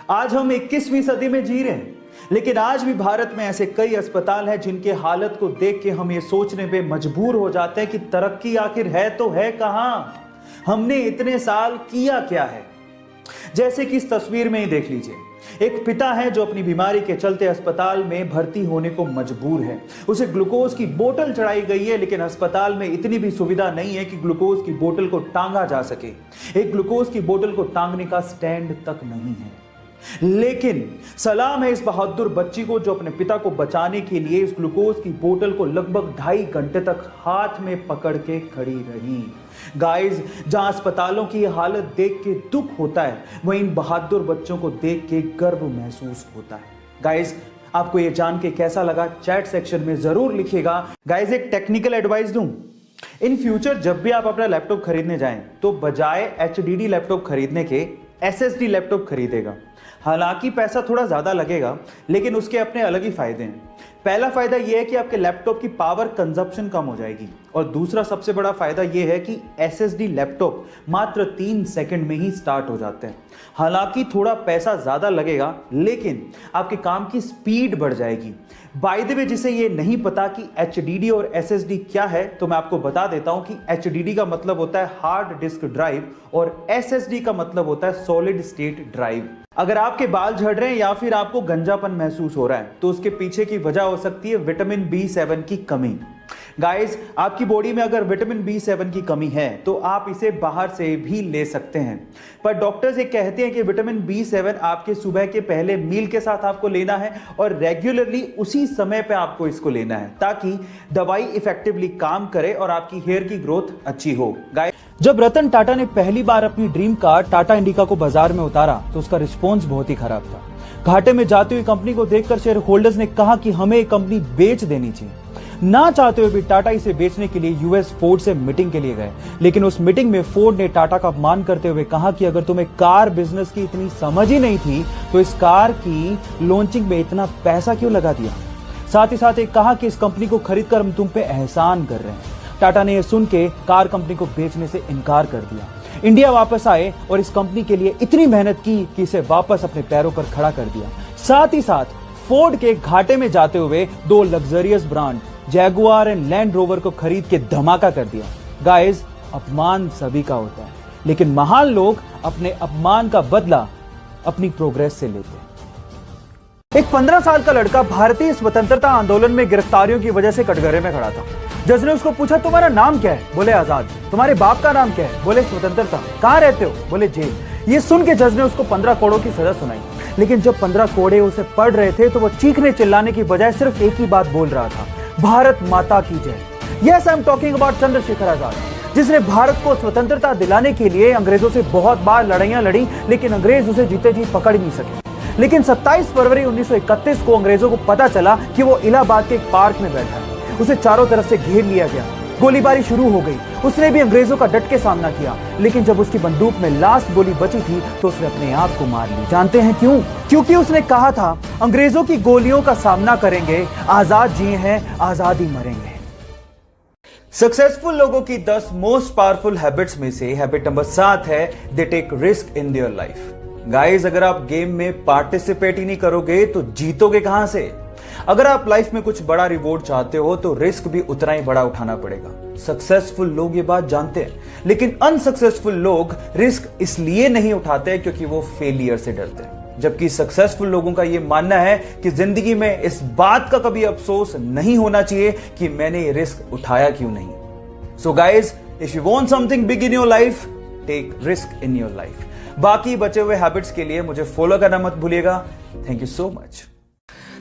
आज हम 21वीं सदी में जी रहे हैं, लेकिन आज भी भारत में ऐसे कई अस्पताल हैं जिनके हालत को देख के हम ये सोचने पे मजबूर हो जाते हैं कि तरक्की आखिर है तो है कहां, हमने इतने साल किया क्या है। जैसे कि इस तस्वीर में ही देख लीजिए, एक पिता है जो अपनी बीमारी के चलते अस्पताल में भर्ती होने को मजबूर है। उसे ग्लूकोज की बोतल चढ़ाई गई है, लेकिन अस्पताल में इतनी भी सुविधा नहीं है कि ग्लूकोज की बोतल को टांगा जा सके। एक ग्लूकोज की बोतल को टांगने का स्टैंड तक नहीं है। लेकिन सलाम है इस बहादुर बच्ची को जो अपने पिता को बचाने के लिए इस ग्लूकोज की बोतल को लगभग 2.5 घंटे तक हाथ में पकड़ के खड़ी रही। गाइस, जहां अस्पतालों की हालत देख के दुख होता है, वहीं इन बहादुर बच्चों को देख के गर्व महसूस होता है। गाइस, आपको यह जान के कैसा लगा चैट सेक्शन में जरूर लिखिएगा। गाइस, एक टेक्निकल एडवाइस दूं, इन फ्यूचर जब भी आप अपना लैपटॉप खरीदने जाएं तो बजाय HDD लैपटॉप खरीदने के SSD लैपटॉप खरीदेगा। हालांकि पैसा थोड़ा ज्यादा लगेगा, लेकिन उसके अपने अलग ही फायदे हैं। पहला फायदा यह है कि आपके लैपटॉप की पावर कंजप्शन कम हो जाएगी, और दूसरा सबसे बड़ा फायदा यह है कि SSD लैपटॉप मात्र 3 सेकंड में ही स्टार्ट हो जाते हैं। हालांकि थोड़ा पैसा ज्यादा लगेगा, लेकिन आपके काम की स्पीड बढ़ जाएगी। बाय द वे, जिसे ये नहीं पता कि HDD और SSD क्या है, तो मैं आपको बता देता हूं कि HDD का मतलब होता है हार्ड डिस्क ड्राइव और SSD का मतलब होता है सॉलिड स्टेट ड्राइव। अगर आपके बाल झड़ रहे हैं या फिर आपको गंजापन महसूस हो रहा है, तो उसके पीछे की वजह हो सकती है विटामिन B7 की कमी। गाइस, आपकी बॉडी में अगर विटामिन B7 की कमी है तो आप इसे बाहर से भी ले सकते हैं, पर डॉक्टर्स ये कहते हैं कि विटामिन B7 आपके सुबह के पहले मील के साथ आपको लेना है और रेगुलरली उसी समय पे आपको इसको लेना है, ताकि दवाई इफेक्टिवली काम करे और आपकी हेयर की ग्रोथ अच्छी हो। गाइस, जब रतन टाटा ने पहली बार अपनी ड्रीम कार टाटा इंडिका को बाजार में उतारा तो उसका रिस्पॉन्स बहुत ही खराब था। घाटे में जाती हुई कंपनी को देखकर शेयर होल्डर्स ने कहा कि हमें कंपनी बेच देनी चाहिए। ना चाहते हुए भी टाटा इसे बेचने के लिए US फोर्ड से मीटिंग के लिए गए, लेकिन उस मीटिंग में फोर्ड ने टाटा का अपमान करते हुए कहा कि अगर तुम्हें कार बिजनेस की इतनी समझ ही नहीं थी तो इस कार की लॉन्चिंग में इतना पैसा क्यों लगा दिया। साथ ही साथ एक कहा कि इस कंपनी को खरीदकर हम तुम पे एहसान कर रहे हैं। टाटा ने यह सुन के कार कंपनी को बेचने से इनकार कर दिया। इंडिया वापस आए और इस कंपनी के लिए इतनी मेहनत की कि इसे वापस अपने पैरों पर खड़ा कर दिया। साथ ही साथ फोर्ड के घाटे में जाते हुए 2 luxurious brand Jaguar and land rover को खरीद के धमाका कर दिया। गाइस, अपमान सभी का होता है, लेकिन महान लोग अपने अपमान का बदला अपनी प्रोग्रेस से लेते हैं। एक 15 साल का लड़का भारतीय स्वतंत्रता आंदोलन में गिरफ्तारियों की वजह से कटघरे में खड़ा था। जज ने उसको पूछा, तुम्हारा नाम क्या है? बोले आजाद। तुम्हारे बाप का नाम क्या है? बोले स्वतंत्रता। कहां रहते हो? बोले जेल। ये सुन के जज ने उसको 15 करोड़ की सजा सुनाई, लेकिन जब 15 कोड़े उसे पढ़ रहे थे तो वो चीखने चिल्लाने की बजाय सिर्फ एक ही बात बोल रहा था, भारत माता की जय। Yes, I am talking about Chandrashekhar Azad, जिसने भारत को स्वतंत्रता दिलाने के लिए अंग्रेजों से बहुत बार लड़ाइयां लड़ी, लेकिन अंग्रेज उसे जीते जी पकड़ नहीं सके। लेकिन 27 फरवरी 1931 को अंग्रेजों को पता चला कि वो इलाहाबाद के एक पार्क में बैठा है। उसे चारों तरफ से घेर लिया गया, गोलीबारी शुरू हो गई। उसने भी अंग्रेजों का डट के सामना किया, लेकिन जब उसकी बंदूक में लास्ट गोली बची थी तो उसने अपने आप को मार ली। जानते हैं क्यों? क्योंकि उसने कहा था, अंग्रेजों की गोलियों का सामना करेंगे, आजाद जिए हैं, आजाद ही मरेंगे। सक्सेसफुल लोगों की 10 मोस्ट पावरफुल हैबिट्स में से हैबिट नंबर 7 है, they take risk in their life. Guys, अगर आप गेम में पार्टिसिपेट ही नहीं करोगे तो जीतोगे कहां से? अगर आप लाइफ में कुछ बड़ा रिवॉर्ड चाहते हो तो रिस्क भी उतना ही बड़ा उठाना पड़ेगा। सक्सेसफुल लोग ये बात जानते हैं, लेकिन अनसक्सेसफुल लोग रिस्क इसलिए नहीं उठाते क्योंकि वो फेलियर से डरते हैं। जबकि सक्सेसफुल लोगों का ये मानना है कि जिंदगी में इस बात का कभी अफसोस नहीं होना चाहिए कि मैंने ये रिस्क उठाया क्यों नहीं। So guys, if you want something big in your life, take risk in your life. बाकी बचे हुए हैबिट्स के लिए मुझे फॉलो करना मत भूलिएगा। Thank you so much.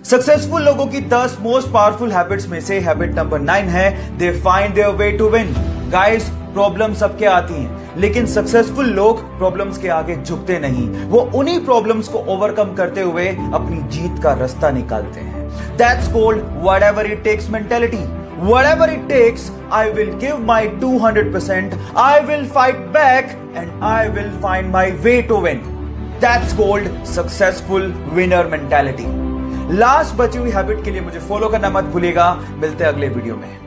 Successful लोगों की 10 मोस्ट पावरफुल हैबिट्स में से हैबिट नंबर 9 है, they find their way to win. Guys, problem सबके आती हैं, लेकिन सक्सेसफुल लोग प्रॉब्लम्स के आगे झुकते नहीं। वो उन्हीं प्रॉब्लम्स को ओवरकम करते हुए अपनी जीत का रास्ता निकालते हैं। That's called whatever it takes mentality. Whatever it takes, I will give my 200%. I will fight back and I will find my way to win. That's called successful winner mentality. Last बची हुई habit के लिए मुझे follow करना मत भूलिएगा। मिलते हैं अगले वीडियो में।